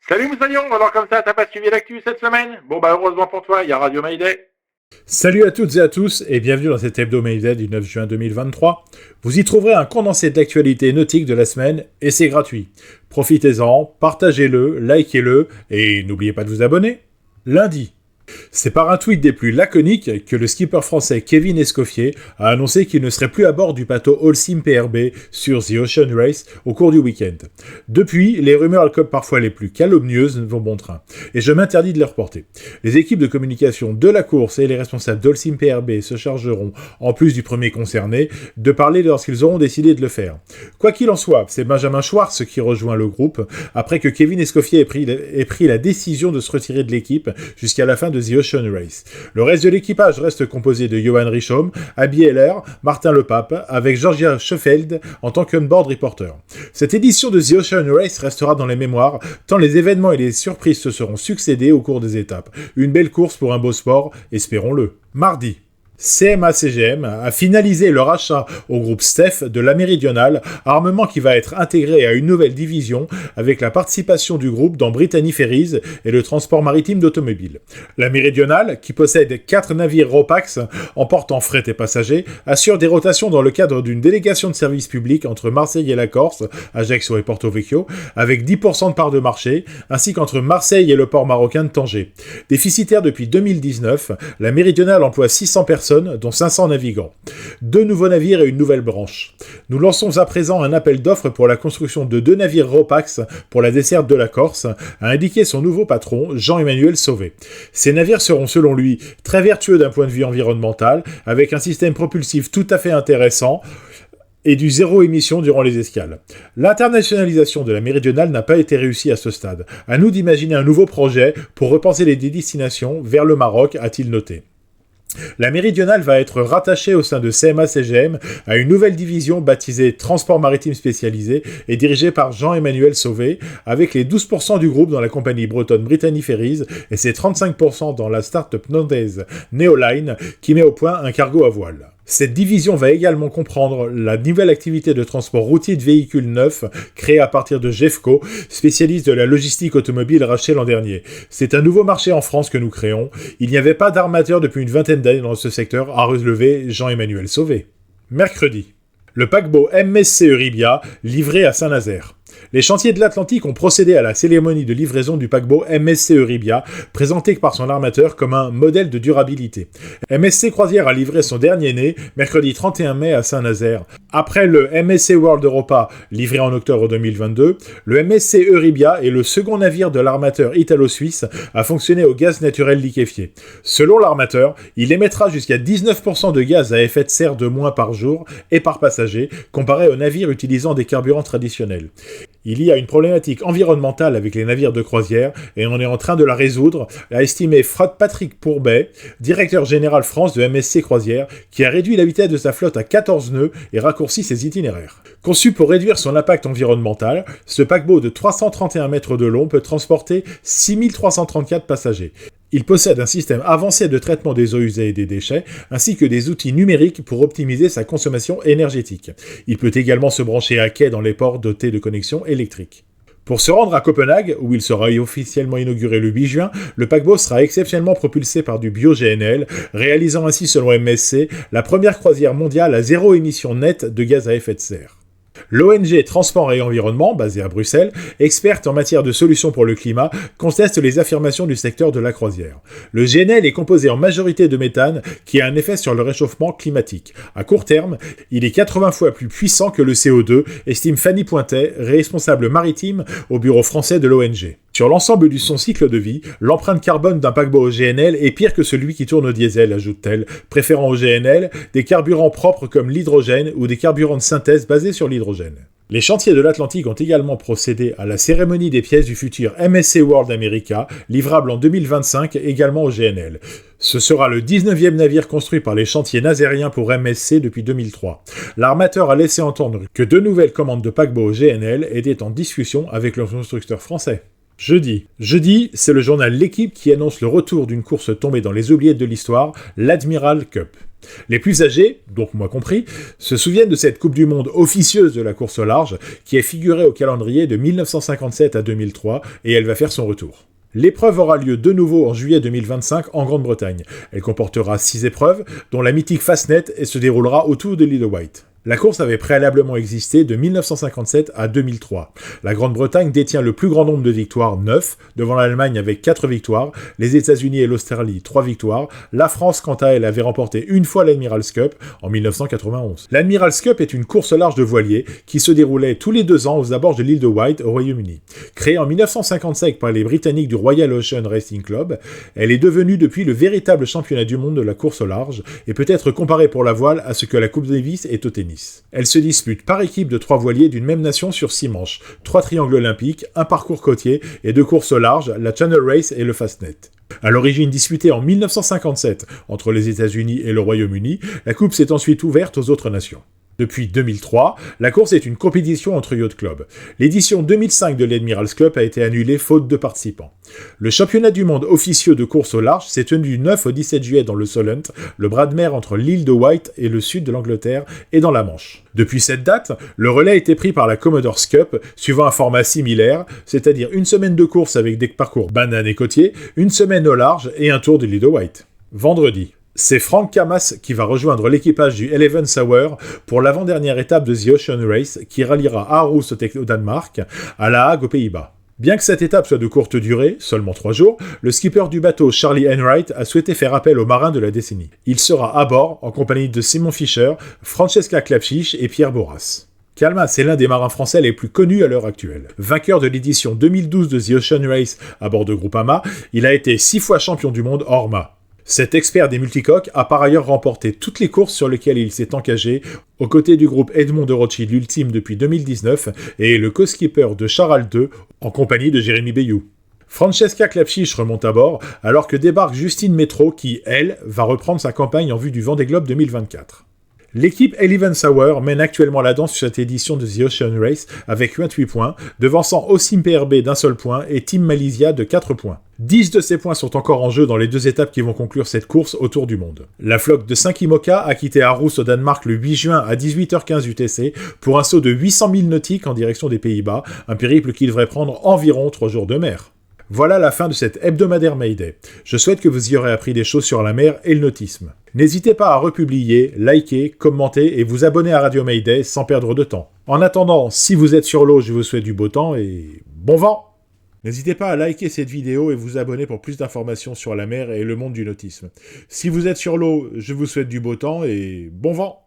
Salut Moussaillon, alors comme ça, t'as pas suivi l'actu cette semaine? Bon bah heureusement pour toi, il y a Radio Mayday. Salut à toutes et à tous et bienvenue dans cet hebdo Mayday du 9 juin 2023. Vous y trouverez un condensé de l'actualité nautique de la semaine et c'est gratuit. Profitez-en, partagez-le, likez-le et n'oubliez pas de vous abonner. Lundi. C'est par un tweet des plus laconiques que le skipper français Kevin Escoffier a annoncé qu'il ne serait plus à bord du bateau Holcim PRB sur The Ocean Race au cours du week-end. Depuis, les rumeurs, comme parfois les plus calomnieuses, vont bon train, et je m'interdis de les reporter. Les équipes de communication de la course et les responsables d'Holcim PRB se chargeront, en plus du premier concerné, de parler lorsqu'ils auront décidé de le faire. Quoi qu'il en soit, c'est Benjamin Schwartz qui rejoint le groupe, après que Kevin Escoffier ait pris la décision de se retirer de l'équipe jusqu'à la fin de The Ocean Race. Le reste de l'équipage reste composé de Johan Richomme, Abby Heller, Martin Lepape, avec Georgia Schoffeld en tant qu'onboard reporter. Cette édition de The Ocean Race restera dans les mémoires, tant les événements et les surprises se seront succédés au cours des étapes. Une belle course pour un beau sport, espérons-le. Mardi. CMA-CGM a finalisé le rachat au groupe STEF de la Méridionale, armement qui va être intégré à une nouvelle division avec la participation du groupe dans Brittany Ferries et le transport maritime d'automobiles. La Méridionale, qui possède 4 navires Ropax emportant fret et passagers, assure des rotations dans le cadre d'une délégation de service public entre Marseille et la Corse, Ajaccio et Porto Vecchio, avec 10% de part de marché, ainsi qu'entre Marseille et le port marocain de Tanger. Déficitaire depuis 2019, la Méridionale emploie 600 personnes, dont 500 navigants. 2 nouveaux navires et une nouvelle branche. Nous lançons à présent un appel d'offres pour la construction de 2 navires Ropax pour la desserte de la Corse, a indiqué son nouveau patron, Jean-Emmanuel Sauvé. Ces navires seront selon lui très vertueux d'un point de vue environnemental, avec un système propulsif tout à fait intéressant, et du zéro émission durant les escales. L'internationalisation de la Méridionale n'a pas été réussie à ce stade. À nous d'imaginer un nouveau projet pour repenser les destinations vers le Maroc, a-t-il noté. La Méridionale va être rattachée au sein de CMA-CGM à une nouvelle division baptisée Transport Maritime Spécialisé et dirigée par Jean-Emmanuel Sauvé, avec les 12% du groupe dans la compagnie bretonne Brittany Ferries et ses 35% dans la start-up nantaise Neoline qui met au point un cargo à voile. Cette division va également comprendre la nouvelle activité de transport routier de véhicules neufs créée à partir de Jeffco, spécialiste de la logistique automobile racheté l'an dernier. C'est un nouveau marché en France que nous créons. Il n'y avait pas d'armateur depuis une vingtaine d'années dans ce secteur, a relevé Jean-Emmanuel Sauvé. Mercredi. Le paquebot MSC Euribia livré à Saint-Nazaire. Les chantiers de l'Atlantique ont procédé à la cérémonie de livraison du paquebot MSC Euribia, présenté par son armateur comme un modèle de durabilité. MSC Croisière a livré son dernier né, mercredi 31 mai à Saint-Nazaire. Après le MSC World Europa, livré en octobre 2022, le MSC Euribia est le second navire de l'armateur italo-suisse à fonctionner au gaz naturel liquéfié. Selon l'armateur, il émettra jusqu'à 19% de gaz à effet de serre de moins par jour et par passager, comparé aux navires utilisant des carburants traditionnels. Il y a une problématique environnementale avec les navires de croisière et on est en train de la résoudre, a estimé Patrick Pourbet, directeur général France de MSC Croisière, qui a réduit la vitesse de sa flotte à 14 nœuds et raccourci ses itinéraires. Conçu pour réduire son impact environnemental, ce paquebot de 331 mètres de long peut transporter 6334 passagers. Il possède un système avancé de traitement des eaux usées et des déchets, ainsi que des outils numériques pour optimiser sa consommation énergétique. Il peut également se brancher à quai dans les ports dotés de connexions électriques. Pour se rendre à Copenhague, où il sera officiellement inauguré le 8 juin, le paquebot sera exceptionnellement propulsé par du bio-GNL, réalisant ainsi, selon MSC, la première croisière mondiale à zéro émission nette de gaz à effet de serre. L'ONG Transport et Environnement, basée à Bruxelles, experte en matière de solutions pour le climat, conteste les affirmations du secteur de la croisière. Le GNL est composé en majorité de méthane qui a un effet sur le réchauffement climatique. À court terme, il est 80 fois plus puissant que le CO2, estime Fanny Pointet, responsable maritime au bureau français de l'ONG. Sur l'ensemble de son cycle de vie, l'empreinte carbone d'un paquebot au GNL est pire que celui qui tourne au diesel, ajoute-t-elle, préférant au GNL des carburants propres comme l'hydrogène ou des carburants de synthèse basés sur l'hydrogène. Les chantiers de l'Atlantique ont également procédé à la cérémonie des pièces du futur MSC World America, livrable en 2025 également au GNL. Ce sera le 19e navire construit par les chantiers nazériens pour MSC depuis 2003. L'armateur a laissé entendre que 2 nouvelles commandes de paquebots au GNL étaient en discussion avec le constructeur français. Jeudi, c'est le journal L'Équipe qui annonce le retour d'une course tombée dans les oubliettes de l'histoire, l'Admiral Cup. Les plus âgés, donc moi compris, se souviennent de cette Coupe du Monde officieuse de la course au large qui est figurée au calendrier de 1957 à 2003 et elle va faire son retour. L'épreuve aura lieu de nouveau en juillet 2025 en Grande-Bretagne. Elle comportera 6 épreuves, dont la mythique Fastnet et se déroulera autour de l'île de Wight. La course avait préalablement existé de 1957 à 2003. La Grande-Bretagne détient le plus grand nombre de victoires, 9, devant l'Allemagne avec 4 victoires, les États-Unis et l'Australie, 3 victoires. La France, quant à elle, avait remporté une fois l'Admiral's Cup en 1991. L'Admiral's Cup est une course large de voiliers qui se déroulait tous les 2 ans aux abords de l'île de Wight au Royaume-Uni. Créée en 1955 par les Britanniques du Royal Ocean Racing Club, elle est devenue depuis le véritable championnat du monde de la course au large et peut être comparée pour la voile à ce que la Coupe Davis est au tennis. Elle se dispute par équipe de 3 voiliers d'une même nation sur 6 manches, 3 triangles olympiques, un parcours côtier et 2 courses au large, la Channel Race et le Fastnet. À l'origine disputée en 1957 entre les États-Unis et le Royaume-Uni, la coupe s'est ensuite ouverte aux autres nations. Depuis 2003, la course est une compétition entre yacht clubs. L'édition 2005 de l'Admiral's Cup a été annulée faute de participants. Le championnat du monde officieux de course au large s'est tenu du 9 au 17 juillet dans le Solent, le bras de mer entre l'île de Wight et le sud de l'Angleterre, et dans la Manche. Depuis cette date, le relais a été pris par la Commodore's Cup, suivant un format similaire, c'est-à-dire une semaine de course avec des parcours bananes et côtiers, une semaine au large et un tour de l'île de Wight. Vendredi. C'est Frank Camas qui va rejoindre l'équipage du 11th Hour pour l'avant-dernière étape de The Ocean Race qui ralliera Aarhus au Danemark à La Hague aux Pays-Bas. Bien que cette étape soit de courte durée, seulement 3 jours, le skipper du bateau Charlie Enright a souhaité faire appel aux marins de la décennie. Il sera à bord en compagnie de Simon Fischer, Francesca Clapchiche et Pierre Bourras. Camas est l'un des marins français les plus connus à l'heure actuelle. Vainqueur de l'édition 2012 de The Ocean Race à bord de Groupama, il a été 6 fois champion du monde hors mât. Cet expert des multicoques a par ailleurs remporté toutes les courses sur lesquelles il s'est engagé, aux côtés du groupe Edmond de Rothschild Ultime depuis 2019 et est le co-skipper de Charal II en compagnie de Jérémy Bayou. Francesca Clapchiche remonte à bord alors que débarque Justine Métro qui, elle, va reprendre sa campagne en vue du Vendée Globe 2024. L'équipe 11th Hour mène actuellement la danse sur cette édition de The Ocean Race avec 28 points, devançant Osim PRB d'un seul point et Team Malaysia de 4 points. 10 de ces points sont encore en jeu dans les 2 étapes qui vont conclure cette course autour du monde. La flotte de 5 IMOCA a quitté Aarhus au Danemark le 8 juin à 18h15 UTC pour un saut de 800 000 nautiques en direction des Pays-Bas, un périple qui devrait prendre environ 3 jours de mer. Voilà la fin de cet hebdomadaire Mayday. Je souhaite que vous y aurez appris des choses sur la mer et le nautisme. N'hésitez pas à republier, liker, commenter et vous abonner à Radio Mayday sans perdre de temps. En attendant, si vous êtes sur l'eau, je vous souhaite du beau temps et bon vent! N'hésitez pas à liker cette vidéo et vous abonner pour plus d'informations sur la mer et le monde du nautisme. Si vous êtes sur l'eau, je vous souhaite du beau temps et bon vent!